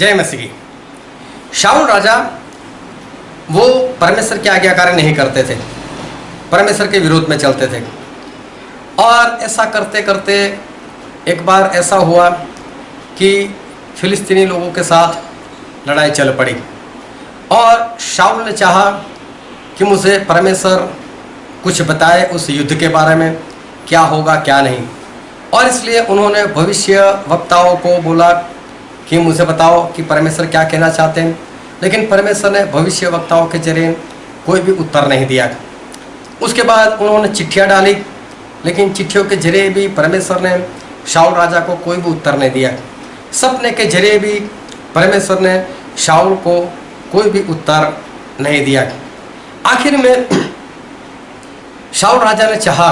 जय मसीह की। शाऊल राजा वो परमेश्वर की आज्ञाकारी नहीं करते थे, परमेश्वर के विरोध में चलते थे। और ऐसा करते करते एक बार ऐसा हुआ कि फिलिस्तीनी लोगों के साथ लड़ाई चल पड़ी और शाऊल ने चाहा कि मुझे परमेश्वर कुछ बताए उस युद्ध के बारे में, क्या होगा क्या नहीं। और इसलिए उन्होंने भविष्य वक्ताओं को बोला कि मुझे बताओ कि परमेश्वर क्या कहना चाहते हैं। लेकिन परमेश्वर ने भविष्य वक्ताओं के जरिए कोई भी उत्तर नहीं दिया। उसके बाद उन्होंने चिट्ठियाँ डाली, लेकिन चिट्ठियों के जरिए भी परमेश्वर ने शाऊल राजा को कोई भी उत्तर नहीं दिया। सपने के जरिए भी परमेश्वर ने शाऊल को कोई भी उत्तर नहीं दिया। आखिर में शाऊल राजा ने चाहा,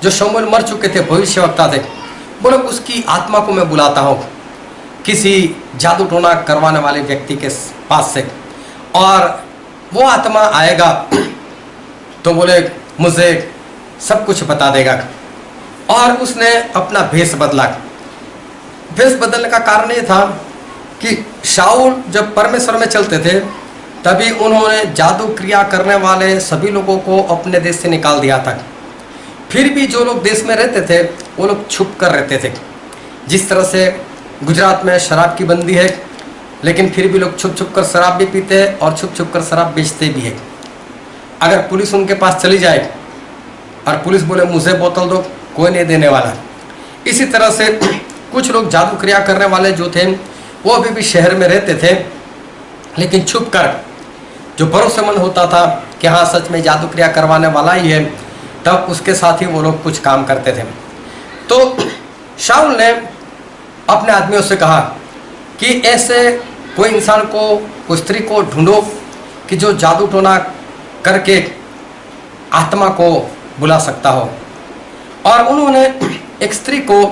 जो शमूएल मर चुके थे, भविष्यवक्ता थे, बोले उसकी आत्मा को मैं बुलाता हूँ किसी जादू टोना करवाने वाले व्यक्ति के पास से, और वो आत्मा आएगा तो बोले मुझे सब कुछ बता देगा। और उसने अपना भेष बदला। भेष बदलने का कारण ये था कि शाऊल जब परमेश्वर में चलते थे तभी उन्होंने जादू क्रिया करने वाले सभी लोगों को अपने देश से निकाल दिया था। फिर भी जो लोग देश में रहते थे वो लोग छुप कर रहते थे। जिस तरह से गुजरात में शराब की बंदी है, लेकिन फिर भी लोग छुप छुप कर शराब भी पीते हैं और छुप छुप कर शराब बेचते भी है। अगर पुलिस उनके पास चली जाए और पुलिस बोले मुझे बोतल दो, कोई नहीं देने वाला। इसी तरह से कुछ लोग जादू क्रिया करने वाले जो थे वो अभी भी शहर में रहते थे, लेकिन छुप कर, जो भरोसेमंद होता था कि हाँ सच में जादू क्रिया करवाने वाला ही है, तब उसके साथ ही वो लोग कुछ काम करते थे। तो शाऊल ने अपने आदमियों से कहा कि ऐसे कोई इंसान को, कोई स्त्री को ढूंढो कि जो जादू टोना करके आत्मा को बुला सकता हो। और उन्होंने एक स्त्री को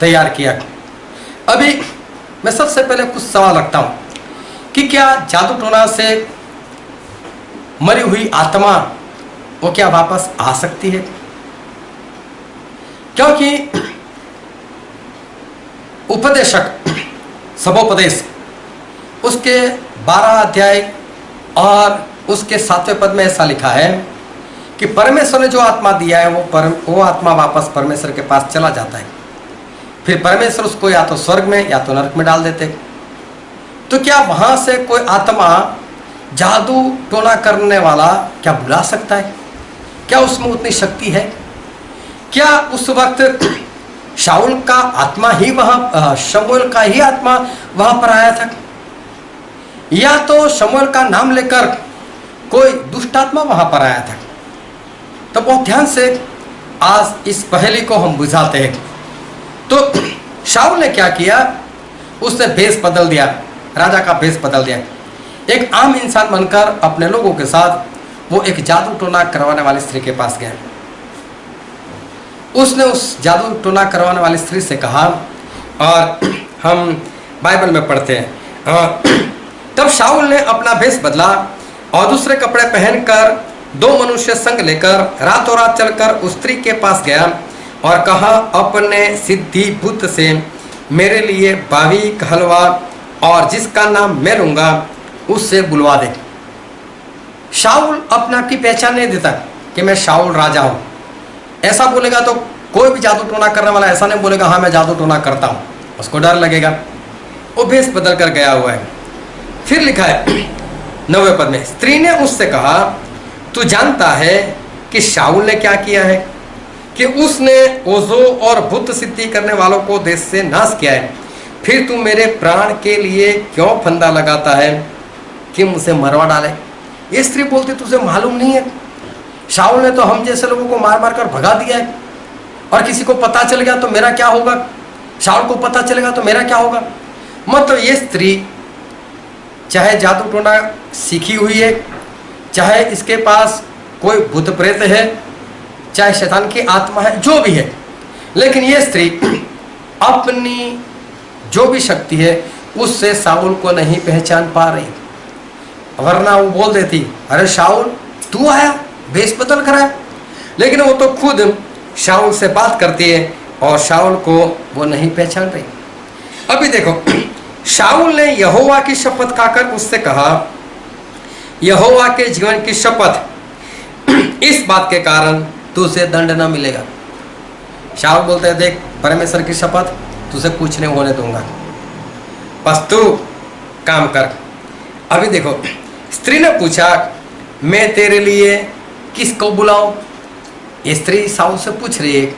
तैयार किया। अभी मैं सबसे पहले कुछ सवाल रखता हूँ कि क्या जादू टोना से मरी हुई आत्मा वो क्या वापस आ सकती है? क्योंकि उपदेशक सबोपदेश उसके 12 अध्याय और उसके 7वें पद में ऐसा लिखा है कि परमेश्वर ने जो आत्मा दिया है वो आत्मा वापस परमेश्वर के पास चला जाता है। फिर परमेश्वर उसको या तो स्वर्ग में या तो नरक में डाल देते। तो क्या वहां से कोई आत्मा जादू टोना करने वाला क्या बुला सकता है? क्या उसमें उतनी शक्ति है? क्या उस वक्त शाऊल का आत्मा ही वहां, शमूएल का ही आत्मा वहां पर आया था, या तो शमूएल का नाम लेकर कोई दुष्ट आत्मा वहां पर आया था? तो बहुत ध्यान से आज इस पहेली को हम बुझाते हैं। तो शाऊल ने क्या किया, उसने भेष बदल दिया, राजा का भेष बदल दिया। एक आम इंसान बनकर अपने लोगों के साथ वो एक जादू टोना करवाने वाली स्त्री के पास गया। उसने उस जादू टोना करवाने वाली स्त्री से कहा, और हम बाइबल में पढ़ते हैं, तब शाऊल ने अपना भेष बदला और दूसरे कपड़े पहनकर 2 मनुष्य संग लेकर रातों रात चलकर उस स्त्री के पास गया और कहा, अपने सिद्धि बुद्ध से मेरे लिए 22 हलवा और जिसका नाम मैं लूंगा उससे बुलवा दे। शाऊल अपने आप की पहचान नहीं देता कि मैं शाऊल राजा हूं। ऐसा बोलेगा तो कोई भी जादू टोना करने वाला ऐसा नहीं बोलेगा हाँ मैं जादू टोना करता हूं, उसको डर लगेगा। वो भेष बदल कर गया हुआ है। फिर लिखा है 9वें पद में, स्त्री ने उससे कहा, तू जानता है कि शाऊल ने क्या किया है, कि उसने ओझो और भूत सिद्धि करने वालों को देश से नाश किया है। फिर तू मेरे प्राण के लिए क्यों फंदा लगाता है कि मुझे मरवा डाले? ये स्त्री बोलती तुझे मालूम नहीं है, शाऊल ने तो हम जैसे लोगों को मार मार कर भगा दिया है, और किसी को पता चल गया तो मेरा क्या होगा? शाऊल को पता चलेगा तो मेरा क्या होगा? मतलब ये स्त्री चाहे जादू टोना सीखी हुई है, चाहे इसके पास कोई भूत प्रेत है, चाहे शैतान की आत्मा है, जो भी है, लेकिन ये स्त्री अपनी जो भी शक्ति है उससे शाऊल को नहीं पहचान पा रही। वरना वो बोल देती, अरे शाऊल तू आया, भेष बदल कर आया। लेकिन वो तो खुद शाऊल से बात करती है और शाऊल को वो नहीं पहचान रही। अभी देखो शाऊल ने यहोवा की शपथ खाकर उससे कहा, यहोवा के जीवन की शपथ, इस बात के कारण तुझे दंड न मिलेगा। शाऊल बोलते हैं, देख परमेश्वर की शपथ, तुझे कुछ नहीं होने दूंगा, बस तू काम कर। अभी देखो, स्त्री ने पूछा, मैं तेरे लिए किसको बुलाऊं? ये स्त्री शाऊल से पूछ रही है,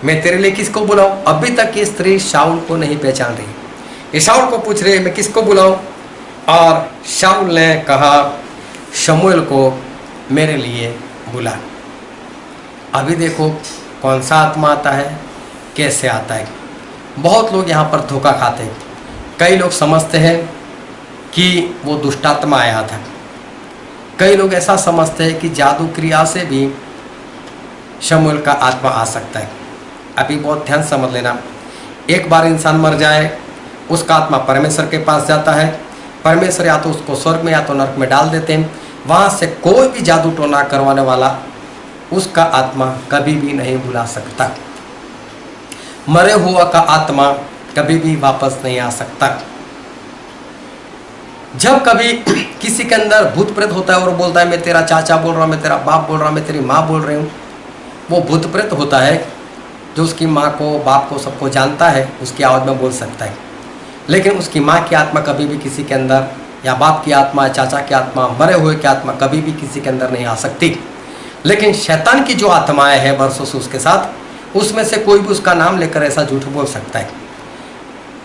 मैं तेरे लिए किसको बुलाऊं? अभी तक ये स्त्री शाऊल को नहीं पहचान रही। ये शाऊल को पूछ रही है, मैं किसको बुलाऊं? और शाऊल ने कहा, शमूएल को मेरे लिए बुला। अभी देखो कौन सा आत्मा आता है, कैसे आता है। बहुत लोग यहाँ पर धोखा खाते हैं। कई लोग समझते हैं कि वो दुष्टात्मा आया था, कई लोग ऐसा समझते हैं कि जादू क्रिया से भी शमूएल का आत्मा आ सकता है। अभी बहुत ध्यान समझ लेना, एक बार इंसान मर जाए, उसका आत्मा परमेश्वर के पास जाता है, परमेश्वर या तो उसको स्वर्ग में या तो नरक में डाल देते हैं। वहाँ से कोई भी जादू टोना करवाने वाला उसका आत्मा कभी भी नहीं बुला सकता। मरे हुआ का आत्मा कभी भी वापस नहीं आ सकता। जब कभी किसी के अंदर भूत प्रेत होता है और बोलता है, मैं तेरा चाचा बोल रहा हूँ, मैं तेरा बाप बोल रहा हूँ, मैं तेरी माँ बोल रही हूँ, वो भूत प्रेत होता है जो उसकी माँ को, बाप को, सबको जानता है, उसकी आवाज़ में बोल सकता है। लेकिन उसकी माँ की आत्मा कभी भी किसी के अंदर, या बाप की आत्मा, चाचा की आत्मा, मरे हुए की आत्मा कभी भी किसी के अंदर नहीं आ सकती। लेकिन शैतान की जो आत्माएं हैं वर्षों से उसके साथ, उसमें से कोई भी उसका नाम लेकर ऐसा झूठ बोल सकता है।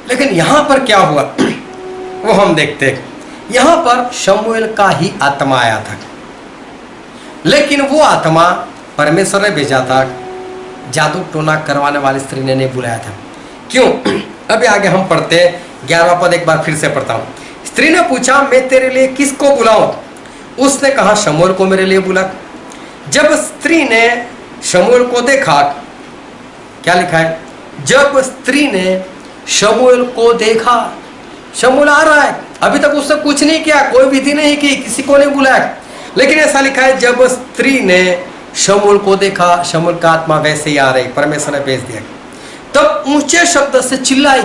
लेकिन यहाँ पर क्या हुआ वो हम देखते हैं। यहाँ पर शमूएल का ही आत्मा आया था, लेकिन वो आत्मा परमेश्वर ने भेजा था, जादू टोना करवाने वाली स्त्री ने नहीं बुलाया था। क्यों? अभी आगे हम पढ़ते हैं, 11वां पद एक बार फिर से पढ़ता हूँ। स्त्री ने पूछा, मैं तेरे लिए किसको बुलाऊं? उसने कहा, शमूएल को मेरे लिए बुला। जब स्त्री ने शमूएल को देखा, क्या लिखा है? जब स्त्री ने शमूएल को देखा, शमूएल आ रहा है, अभी तक उसने कुछ नहीं किया, कोई विधि नहीं की, किसी को नहीं बुलाया, लेकिन ऐसा लिखा है, जब स्त्री ने शमूएल को देखा, शमूएल का आत्मा वैसे ही आ रही, परमेश्वर ने भेज दिया। तब ऊंचे शब्द से चिल्लाई।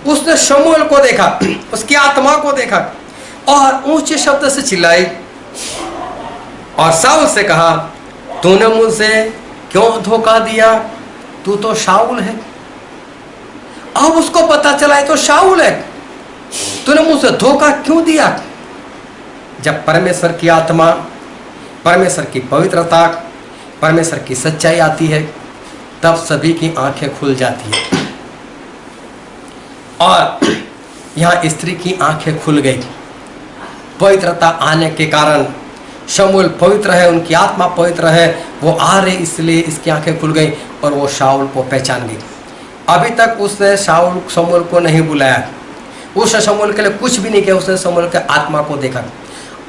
उसने शमूएल को देखा, उसकी आत्मा को देखा और ऊंचे शब्द से चिल्लाई और शाऊल से कहा, तूने मुझसे क्यों धोखा दिया? तू तो शाऊल है। अब उसको पता चला है तो शाऊल है, तूने मुझसे धोखा क्यों दिया? जब परमेश्वर की आत्मा, परमेश्वर की पवित्रता, परमेश्वर की सच्चाई आती है, तब सभी की आंखें खुल जाती है। और यहाँ स्त्री की आंखें खुल गई। पवित्रता आने के कारण, शमूएल पवित्र है, उनकी आत्मा पवित्र है, वो आ रहे इसलिए इसकी आंखें खुल गई और वो शाऊल को पहचान गई। अभी तक उसने शमूएल को नहीं बुलाया, उसने शमूएल के लिए कुछ भी नहीं किया, उसने शमूएल के आत्मा को देखा।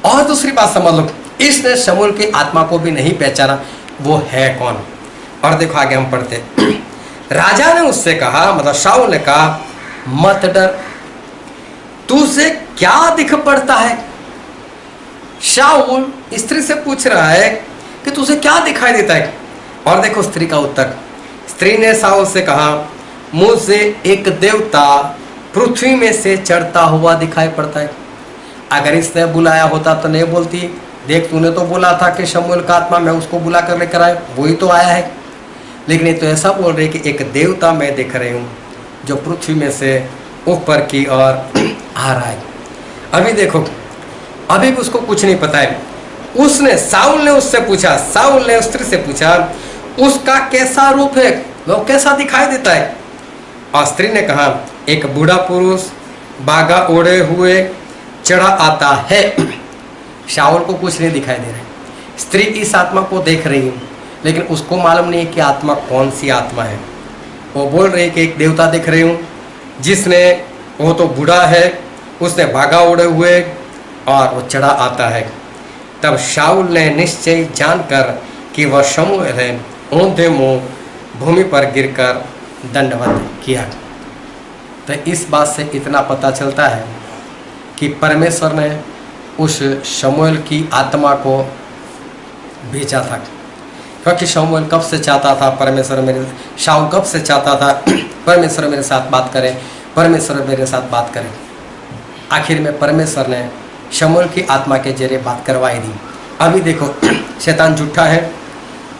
और दूसरी बात समझ लो, इसने शमूएल की आत्मा को भी नहीं पहचाना, वो है कौन। और देखो आगे हम पढ़ते, राजा ने उससे कहा, मतलब शाऊल ने कहा, मत डर, तुझे क्या दिख पड़ता है? शाऊल स्त्री से पूछ रहा है कि तुझे क्या दिखाई देता है? और देखो स्त्री का उत्तर, स्त्री ने शाऊल से कहा, मुझे एक देवता पृथ्वी में से चढ़ता हुआ दिखाई पड़ता है। अगर इसने बुलाया होता तो नहीं बोलती, देख तूने तो बोला था कि शमूएल का आत्मा मैं उसको बुला कर लेकर आया, वही तो आया है। लेकिन ये तो ऐसा बोल रही कि एक देवता मैं देख रही हूँ जो पृथ्वी में से ऊपर की ओर आ रहा है। अभी देखो, अभी भी उसको कुछ नहीं पता है। उसने, शाऊल ने उससे पूछा, शाऊल ने स्त्री से पूछा, उसका कैसा रूप है, वो कैसा दिखाई देता है? और स्त्री ने कहा, एक बूढ़ा पुरुष बागा ओढ़े हुए चढ़ा आता है। शाऊल को कुछ नहीं दिखाई दे रहा है, स्त्री इस आत्मा को देख रही है, लेकिन उसको मालूम नहीं है कि आत्मा कौन सी आत्मा है। वो बोल रही है कि एक देवता देख रही हूँ जिसने, वो तो बूढ़ा है, उसने बागा ओढ़े हुए और वो चढ़ा आता है। तब शाऊल ने निश्चय जानकर कि वह शमूएल है, औंधे मुँह भूमि पर गिरकर दंडवत किया। तो इस बात से इतना पता चलता है कि परमेश्वर ने उस शमूएल की आत्मा को भेजा था, क्योंकि शमूएल कब से चाहता था परमेश्वर मेरे, शाऊल कब से चाहता था परमेश्वर मेरे साथ बात करे, परमेश्वर मेरे साथ बात करे। आखिर में परमेश्वर ने शमूएल की आत्मा के जरिए बात करवाई दी। अभी देखो शैतान झूठा है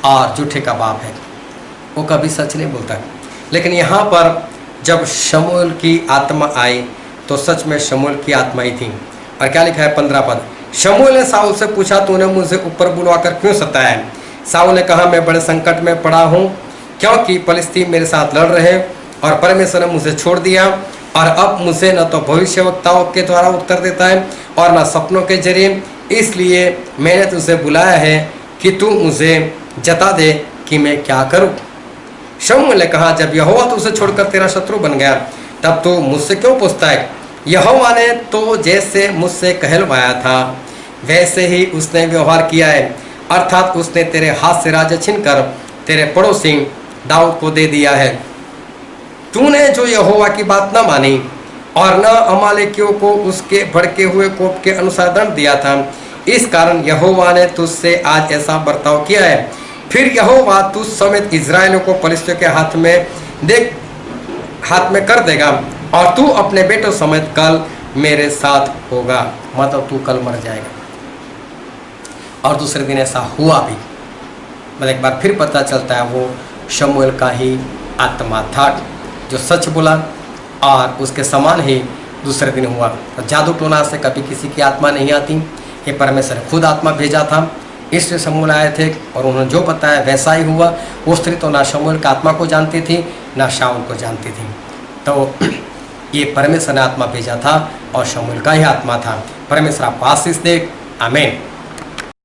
और झूठे का बाप है, वो कभी सच नहीं बोलता। लेकिन यहाँ पर जब शमूएल की आत्मा आई तो सच में शमूएल की आत्मा ही थी। और क्या लिखा है 15 पद, शमूएल ने साउल से पूछा, तूने मुझे ऊपर बुलवाकर क्यों सताया है? साउल ने कहा, मैं बड़े संकट में पड़ा हूँ, क्योंकि फलिस्तीन मेरे साथ लड़ रहे और परमेश्वर ने मुझे छोड़ दिया, और अब मुझे न तो भविष्यवक्ताओं के द्वारा उत्तर देता है और न सपनों के जरिए, इसलिए मैंने तुझे बुलाया है कि तू मुझे जता दे कि मैं क्या करूं। शमूएल ने कहा, जब यहोवा तुझे छोड़कर तेरा शत्रु बन गया तब तू मुझसे क्यों पूछता है? यहोवा ने तो जैसे मुझसे कहलवाया था वैसे ही उसने व्यवहार किया है, अर्थात उसने तेरे हाथ से राज्य छीनकर तेरे पड़ोसी दाऊद को दे दिया है। तूने जो यहोवा की बात न मानी और न अमालेकियों को उसके भड़के हुए कोप के अनुसार दंड दिया था, इस कारण यहोवा ने तुझसे आज ऐसा बर्ताव किया है। फिर यहोवा तुझ समेत इज़राइलियों को फलिस्तियों के हाथ में कर देगा और तू अपने बेटों समेत कल मेरे साथ होगा। मतलब तू कल मर जाएगा। और दूसरे दिन ऐसा हुआ भी। मतलब एक बार फिर पता चलता है वो शमूएल का ही आत्मा था जो सच बोला, और उसके समान ही दूसरे दिन हुआ। तो जादू टोना से कभी किसी की आत्मा नहीं आती, ये परमेश्वर ने खुद आत्मा भेजा था, इसलिए शमूएल आए थे और उन्होंने जो बताया वैसा ही हुआ। वो स्त्री तो ना शमूएल की आत्मा को जानती थी ना शाऊल को जानती थी, तो ये परमेश्वर ने आत्मा भेजा था और शमूएल का ही आत्मा था। परमेश्वर आपको आशीष दे। आमीन।